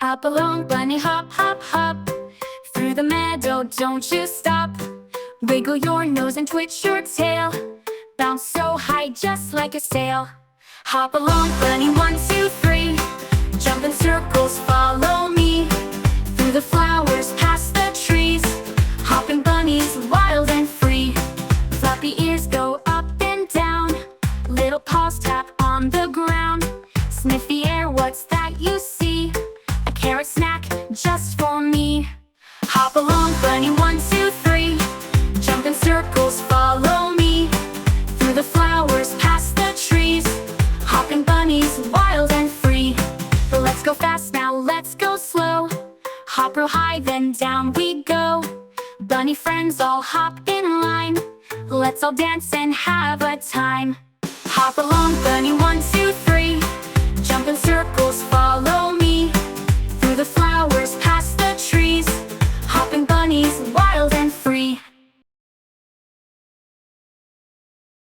Hop along, bunny, hop, hop, hop. Through the meadow, don't you stop. Wiggle your nose and twitch your tail. Bounce so high, just like a sail. Hop along, bunny, 1, 2, 3. Jump in circles, follow me. Through the flowers, past the trees. Hopping bunnies, wild and free. Floppy ears go up and down. Little paws tap on the ground. Sniff the air, what's that you see? A carrot snack, just for me. Hop along, bunny, 1, 2, 3. Jump in circles, follow me. Through the flowers, past the trees. Hopping bunnies, wild and free. Let's go fast now, let's go slow. Hop real high, then down we go. Bunny friends all hop in line. Let's all dance and have a time. Hop along, bunny, 1, 2, 3. Jump in circles, follow me.